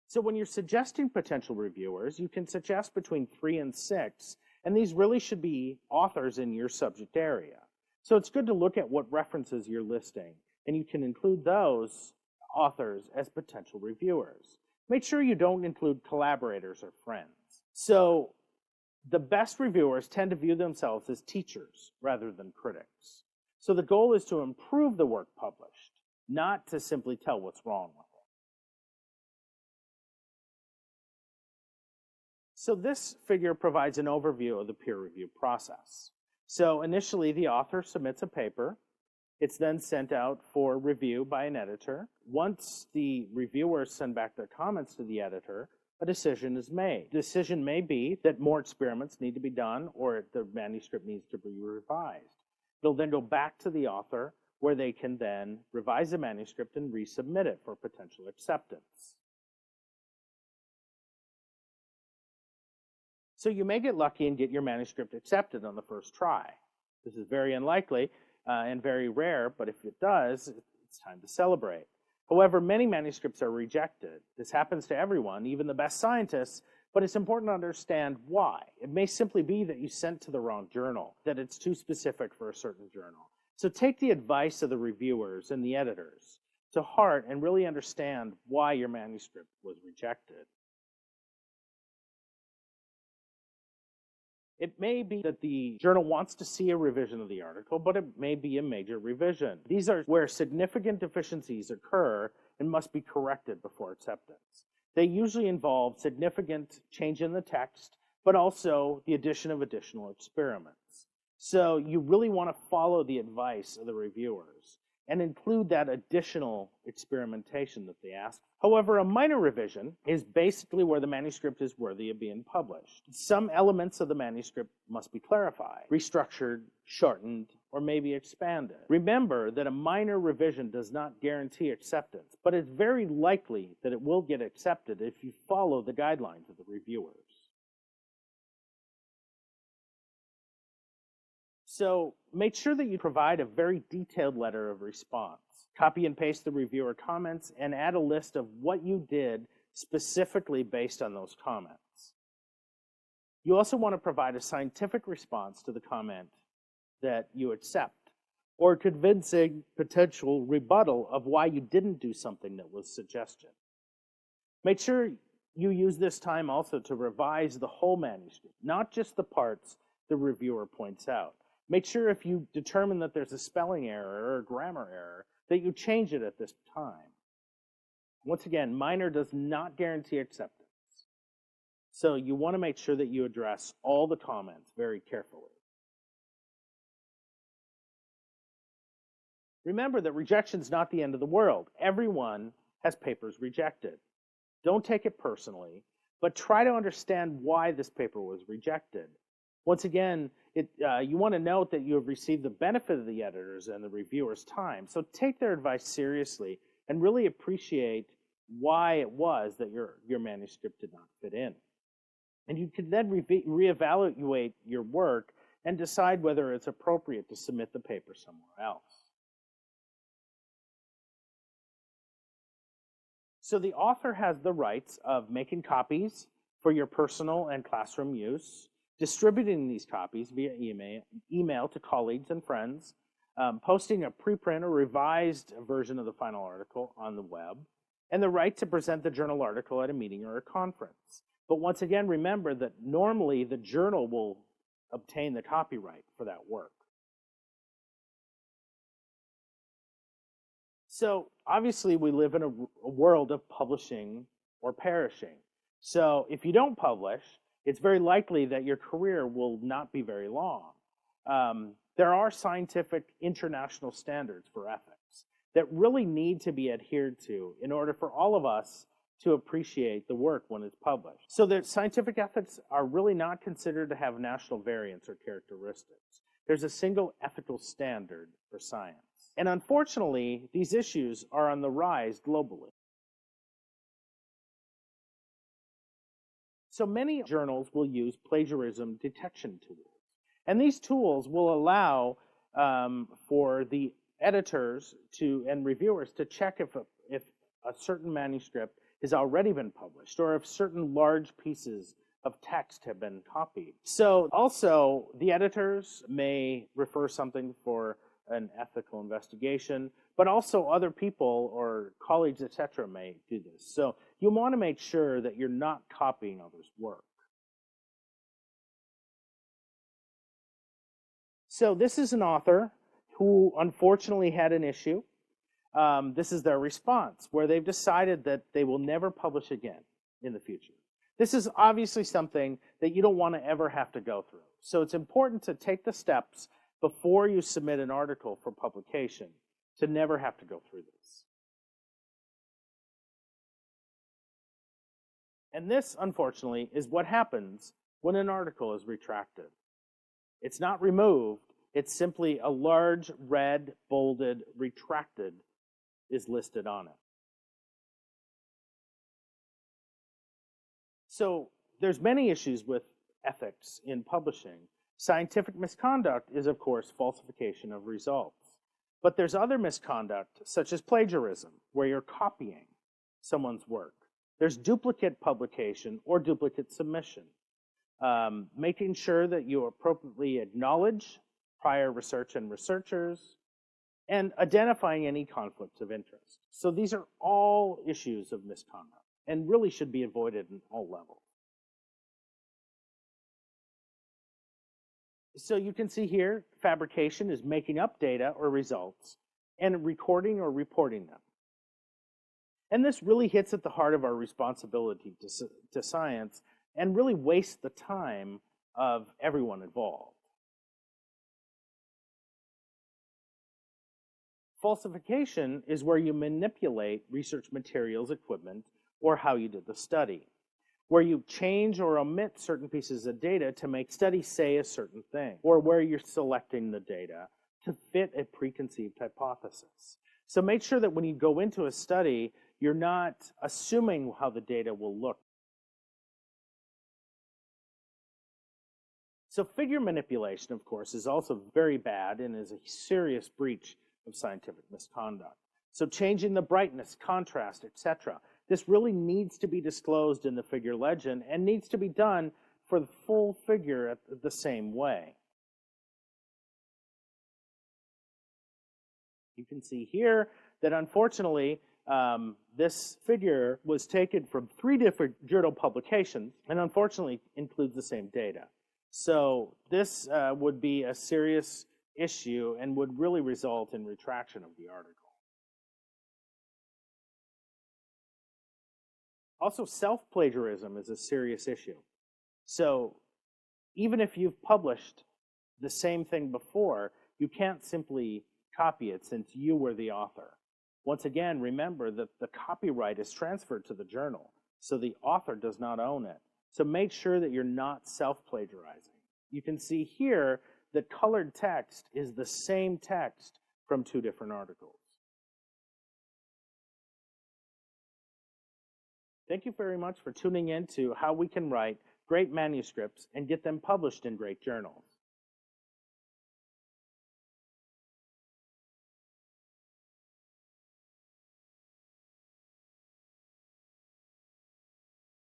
So when you're suggesting potential reviewers, you can suggest between 3 and 6, and these really should be authors in your subject area. So it's good to look at what references you're listing, and you can include those authors as potential reviewers. Make sure you don't include collaborators or friends. So the best reviewers tend to view themselves as teachers rather than critics. So the goal is to improve the work published, not to simply tell what's wrong with it. So this figure provides an overview of the peer review process. So initially, the author submits a paper. It's then sent out for review by an editor. Once the reviewers send back their comments to the editor, a decision is made. The decision may be that more experiments need to be done or the manuscript needs to be revised. They'll then go back to the author where they can then revise the manuscript and resubmit it for potential acceptance. So you may get lucky and get your manuscript accepted on the first try. This is very unlikely and very rare, but if it does, it's time to celebrate. However, many manuscripts are rejected. This happens to everyone, even the best scientists, but it's important to understand why. It may simply be that you sent to the wrong journal, that it's too specific for a certain journal. So take the advice of the reviewers and the editors to heart and really understand why your manuscript was rejected. It may be that the journal wants to see a revision of the article, but it may be a major revision. These are where significant deficiencies occur and must be corrected before acceptance. They usually involve significant change in the text, but also the addition of additional experiments. So you really want to follow the advice of the reviewers and include that additional experimentation that they ask. However, a minor revision is basically where the manuscript is worthy of being published. Some elements of the manuscript must be clarified, restructured, shortened, or maybe expanded. Remember that a minor revision does not guarantee acceptance, but it's very likely that it will get accepted if you follow the guidelines of the reviewers. So make sure that you provide a very detailed letter of response. Copy and paste the reviewer comments and add a list of what you did specifically based on those comments. You also want to provide a scientific response to the comment that you accept, or convincing potential rebuttal of why you didn't do something that was suggested. Make sure you use this time also to revise the whole manuscript, not just the parts the reviewer points out. Make sure if you determine that there's a spelling error or a grammar error, that you change it at this time. Once again, minor does not guarantee acceptance. So you want to make sure that you address all the comments very carefully. Remember that rejection is not the end of the world. Everyone has papers rejected. Don't take it personally, but try to understand why this paper was rejected. Once again, you want to note that you have received the benefit of the editors and the reviewers' time. So take their advice seriously and really appreciate why it was that your manuscript did not fit in. And you can then reevaluate your work and decide whether it's appropriate to submit the paper somewhere else. So the author has the rights of making copies for your personal and classroom use, distributing these copies via email to colleagues and friends, posting a preprint or revised version of the final article on the web, and the right to present the journal article at a meeting or a conference. But once again, remember that normally the journal will obtain the copyright for that work. So obviously we live in a world of publishing or perishing. So if you don't publish, it's very likely that your career will not be very long. There are scientific international standards for ethics that really need to be adhered to in order for all of us to appreciate the work when it's published. So that scientific ethics are really not considered to have national variants or characteristics. There's a single ethical standard for science. And unfortunately, these issues are on the rise globally. So many journals will use plagiarism detection tools. And these tools will allow for the editors and reviewers to check if a certain manuscript has already been published, or if certain large pieces of text have been copied. So also, the editors may refer something for an ethical investigation, but also other people or colleagues, etc., may do this. So you want to make sure that you're not copying others' work. So this is an author who unfortunately had an issue. This is their response, where they've decided that they will never publish again in the future. This is obviously something that you don't want to ever have to go through. So it's important to take the steps before you submit an article for publication to never have to go through this. And this, unfortunately, is what happens when an article is retracted. It's not removed. It's simply a large red, bolded, retracted is listed on it. So there's many issues with ethics in publishing. Scientific misconduct is, of course, falsification of results. But there's other misconduct, such as plagiarism, where you're copying someone's work. There's duplicate publication or duplicate submission. Making sure that you appropriately acknowledge prior research and researchers, and identifying any conflicts of interest. So these are all issues of misconduct and really should be avoided in all levels. So you can see here, fabrication is making up data or results and recording or reporting them. And this really hits at the heart of our responsibility to science and really wastes the time of everyone involved. Falsification is where you manipulate research materials, equipment, or how you did the study, where you change or omit certain pieces of data to make studies say a certain thing, or where you're selecting the data to fit a preconceived hypothesis. So make sure that when you go into a study, you're not assuming how the data will look. So figure manipulation, of course, is also very bad and is a serious breach of scientific misconduct. So changing the brightness, contrast, etc. This really needs to be disclosed in the figure legend and needs to be done for the full figure the same way. You can see here that unfortunately this figure was taken from 3 different journal publications and unfortunately includes the same data. So this would be a serious issue and would really result in retraction of the article. Also, self-plagiarism is a serious issue. So even if you've published the same thing before, you can't simply copy it since you were the author. Once again, remember that the copyright is transferred to the journal, so the author does not own it. So make sure that you're not self-plagiarizing. You can see here that colored text is the same text from 2 different articles. Thank you very much for tuning in to how we can write great manuscripts and get them published in great journals.